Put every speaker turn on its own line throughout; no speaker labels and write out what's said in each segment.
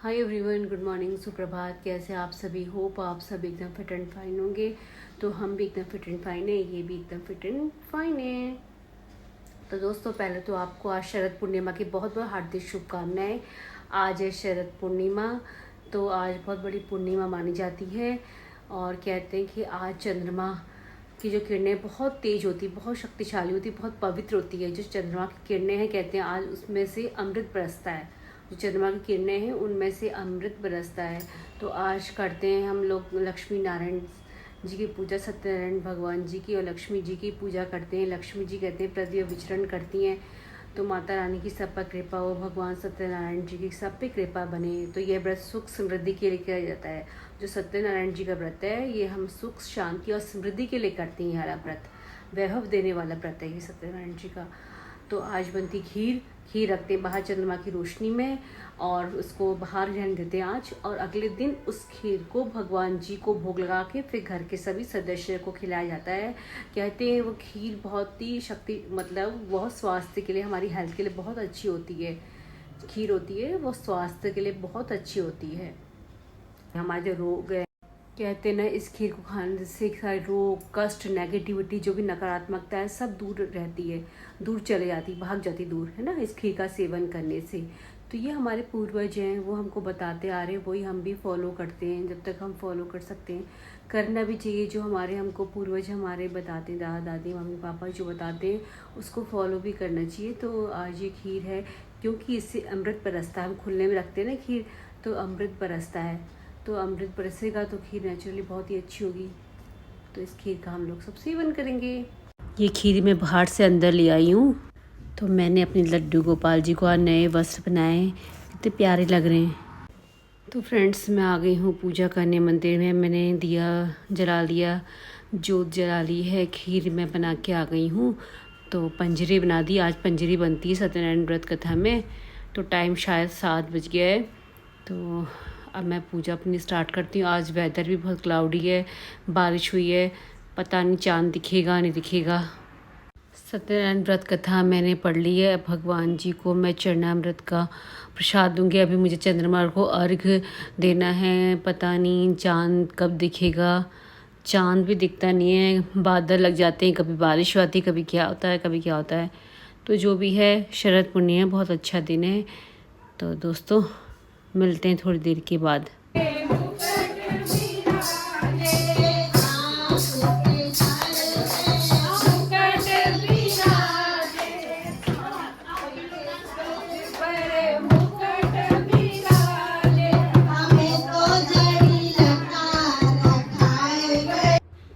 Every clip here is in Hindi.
हाय एवरीवन, गुड मॉर्निंग, सुप्रभात। कैसे आप सभी? होप आप सब एकदम फिट एंड फाइन होंगे। तो हम भी एकदम फिट एंड फाइन है, ये भी एकदम फिट एंड फाइन है। तो दोस्तों, पहले तो आपको आज शरद पूर्णिमा की बहुत बहुत हार्दिक शुभकामनाएं। आज है शरद पूर्णिमा, तो आज बहुत बड़ी पूर्णिमा मानी जाती है। और कहते हैं कि आज चंद्रमा की जो किरणें बहुत तेज होती, बहुत शक्तिशाली होती, बहुत पवित्र होती है। जो चंद्रमा की किरणें हैं, कहते हैं आज उसमें से अमृत बरसता है। जो चंद्रमा की किरणें हैं उनमें से अमृत बरसता है। तो आज करते हैं हम लोग लक्ष्मी नारायण जी की पूजा, सत्यनारायण भगवान जी की और लक्ष्मी जी की पूजा करते हैं। लक्ष्मी जी कहते हैं पृथ्वी विचरण करती हैं, तो माता रानी की सब पर कृपा हो, भगवान सत्यनारायण जी की सब पे कृपा बने। तो यह व्रत सुख समृद्धि के लिए किया जाता है। जो सत्यनारायण जी का व्रत है, ये हम सुख शांति और समृद्धि के लिए करते हैं। हमारा व्रत वैभव देने वाला व्रत है ये सत्यनारायण जी का। तो आज बनती खीर रखते हैं बाहर चंद्रमा की रोशनी में, और उसको बाहर रहने देते हैं आज। और अगले दिन उस खीर को भगवान जी को भोग लगा के फिर घर के सभी सदस्य को खिलाया जाता है। कहते हैं वो खीर बहुत ही मतलब बहुत स्वास्थ्य के लिए, हमारी हेल्थ के लिए बहुत अच्छी होती है। खीर होती है वो स्वास्थ्य के लिए बहुत अच्छी होती है। हमारे जो रोग है, कहते हैं ना, इस खीर को खाने से सारे रोग, कष्ट, नेगेटिविटी, जो भी नकारात्मकता है, सब दूर रहती है, दूर चले जाती, भाग जाती दूर, है ना, इस खीर का सेवन करने से। तो ये हमारे पूर्वज हैं, वो हमको बताते आ रहे हैं, वही हम भी फॉलो करते हैं जब तक हम फॉलो कर सकते हैं। करना भी चाहिए, जो हमारे हमको पूर्वज हमारे बताते हैं, दादा दादी मम्मी पापा जो बताते हैं उसको फॉलो भी करना चाहिए। तो आज ये खीर है, क्योंकि इससे अमृत बरसता है। हम खुले में रखते हैं ना खीर, तो अमृत बरसता है। तो अमृत बरसेगा तो खीर नेचुरली बहुत ही अच्छी होगी। तो इस खीर का हम लोग सब सेवन करेंगे। ये खीर मैं बाहर से अंदर ले आई हूँ। तो मैंने अपने लड्डू गोपाल जी को आज नए वस्त्र बनाए, कितने प्यारे लग रहे हैं। तो फ्रेंड्स, मैं आ गई हूँ पूजा करने मंदिर में। मैंने दिया जला लिया, जोत जला ली है, खीर मैं बना के आ गई हूँ। तो पंजरी बना दी, आज पंजरी बनती है सत्यनारायण व्रत कथा में। तो टाइम शायद 7 बज गया है। तो अब मैं पूजा अपनी स्टार्ट करती हूँ। आज वेदर भी बहुत क्लाउडी है, बारिश हुई है, पता नहीं चांद दिखेगा नहीं दिखेगा। सत्यनारायण व्रत कथा मैंने पढ़ ली है। भगवान जी को मैं चरणामृत का प्रसाद दूंगी। अभी मुझे चंद्रमा को अर्घ देना है, पता नहीं चांद कब दिखेगा। चांद भी दिखता नहीं है, बादल लग जाते हैं, कभी बारिश आती है, कभी क्या होता है, कभी क्या होता है। तो जो भी है, शरद पूर्णिमा बहुत अच्छा दिन है। तो दोस्तों, मिलते हैं थोड़ी देर के बाद।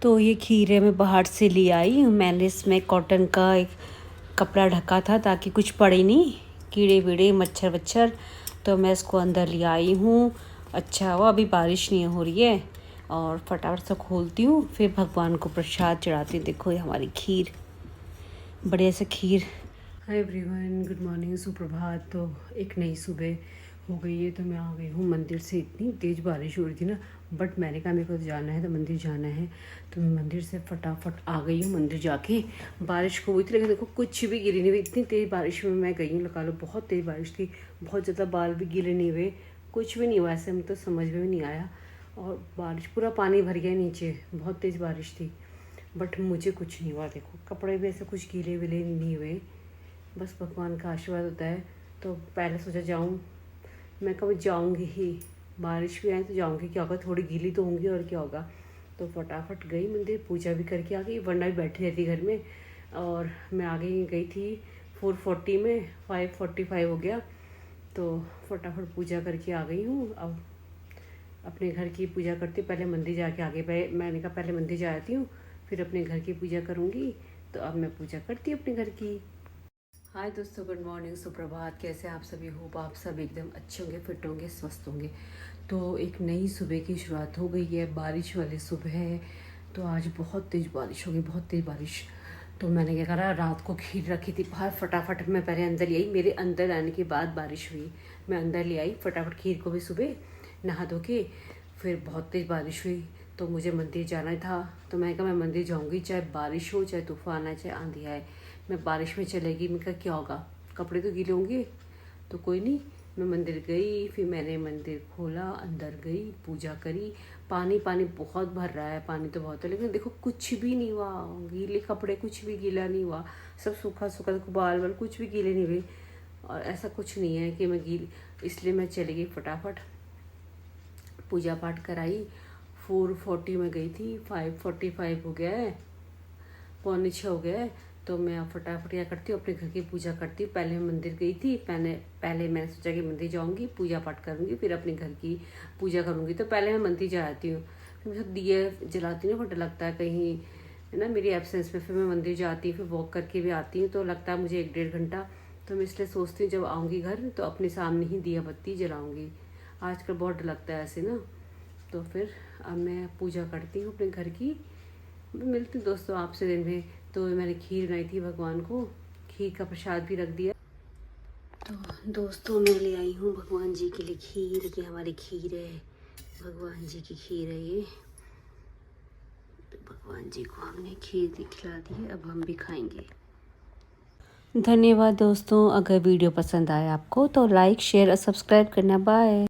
तो ये खीर है, मैं बाहर से ले आई हूँ। मैंने इसमें कॉटन का एक कपड़ा ढका था ताकि कुछ पड़े नहीं, कीड़े वीड़े, मच्छर वच्छर। तो मैं इसको अंदर ले आई हूँ। अच्छा हुआ अभी बारिश नहीं हो रही है। और फटाफट से खोलती हूँ, फिर भगवान को प्रसाद चढ़ाती हूँ। देखो ये हमारी खीर, बढ़िया से खीर। हाय एवरीवन, गुड मॉर्निंग, सुप्रभात। तो एक नई सुबह हो गई है। तो मैं आ गई हूँ मंदिर से। इतनी तेज़ बारिश हो रही थी ना, बट मैंने कहा मेरे को जाना है तो मंदिर जाना है। तो मैं मंदिर से फटाफट आ गई हूँ। मंदिर जाके बारिश को हुई थी, लेकिन देखो कुछ भी गिरी नहीं हुई। इतनी तेज़ बारिश में मैं गई हूँ, लगा लो बहुत तेज़ बारिश थी, बहुत ज़्यादा बाल भी गिरे नहीं हुए, कुछ भी नहीं हुआ। ऐसे में तो समझ में भी नहीं आया। और बारिश पूरा पानी भर गया नीचे, बहुत तेज़ बारिश थी, बट मुझे कुछ नहीं हुआ। देखो कपड़े भी ऐसे कुछ गीले विले नहीं हुए, बस भगवान का आशीर्वाद होता है। तो पहले सोचा जाऊँ, मैं कभी जाऊँगी ही, बारिश भी आए तो जाऊँगी, क्या होगा, थोड़ी गीली तो होंगी और क्या होगा। तो फटाफट गई मंदिर, पूजा भी करके आ गई, वरना भी बैठी रहती घर में। और मैं आगे गई थी 4:40 में, 5:45 हो गया। तो फटाफट पूजा करके आ गई हूँ। अब अपने घर की पूजा करती हूँ, पहले मंदिर जाके आगे मैंने कहा पहले मंदिर जाती हूँ, फिर अपने घर की पूजा करूँगी। तो अब मैं पूजा करती हूँ अपने घर की। हाय दोस्तों, गुड मॉर्निंग, सुप्रभात। कैसे आप सभी? होप आप सब एकदम अच्छे होंगे, फिट होंगे, स्वस्थ होंगे। तो एक नई सुबह की शुरुआत हो गई है, बारिश वाली सुबह है। तो आज बहुत तेज़ बारिश होगी, बहुत तेज़ बारिश। तो मैंने क्या करा, रात को खीर रखी थी बाहर, फटाफट मैं पहले अंदर ले आई। मेरे अंदर आने के बाद बारिश हुई, मैं अंदर ले आई फटाफट खीर को भी। सुबह नहा धो के फिर बहुत तेज़ बारिश हुई, तो मुझे मंदिर जाना था। तो मैंने कहा मैं मंदिर जाऊँगी, चाहे बारिश हो, चाहे तूफ़ान आए, चाहे आंधी आए, मैं बारिश में चलेगी। मैं कहा क्या होगा, कपड़े तो गीले होंगे, तो कोई नहीं, मैं मंदिर गई, फिर मैंने मंदिर खोला, अंदर गई, पूजा करी। पानी पानी बहुत भर रहा है, पानी तो बहुत है, लेकिन देखो कुछ भी नहीं हुआ, गीले कपड़े कुछ भी गीला नहीं हुआ, सब सूखा सूखा, देखो बाल बाल कुछ भी गीले नहीं हुए। और ऐसा कुछ नहीं है कि मैं गीली, इसलिए मैं चली गई फटाफट, पूजा पाठ कराई। 4:40 में गई थी, 5:45 हो गया है, 5:45 हो गया है। तो मैं फटाफट क्या करती हूँ, अपने घर की पूजा करती हूँ। पहले मैं मंदिर गई थी, पहले मैंने सोचा कि मंदिर जाऊँगी, पूजा पाठ करूँगी, फिर अपने घर की पूजा करूँगी। तो पहले मैं मंदिर जाती हूँ, फिर मैं दिए जलाती हूँ, बट लगता है कहीं है ना मेरी एब्सेंस में, फिर मैं मंदिर जाती हूँ, फिर वॉक करके भी आती हूँ, तो लगता है मुझे 1-1.5 घंटा। तो मैं इसलिए सोचती हूँ जब आऊँगी घर तो अपने सामने ही दिया बत्ती जलाऊँगी। आजकल बहुत डर लगता है ऐसे ना। तो फिर अब मैं पूजा करती हूँ अपने घर की। मिलती हूँ दोस्तों आपसे दिन में। तो मैंने खीर बनाई थी भगवान को, खीर का प्रसाद भी रख दिया। तो दोस्तों मैं ले आई हूँ भगवान जी के लिए खीर, ये हमारी खीर है, भगवान जी की खीर है ये। तो भगवान जी को हमने खीर खिला दी है, अब हम भी खाएंगे। धन्यवाद दोस्तों, अगर वीडियो पसंद आए आपको तो लाइक शेयर और सब्सक्राइब करना। बाय।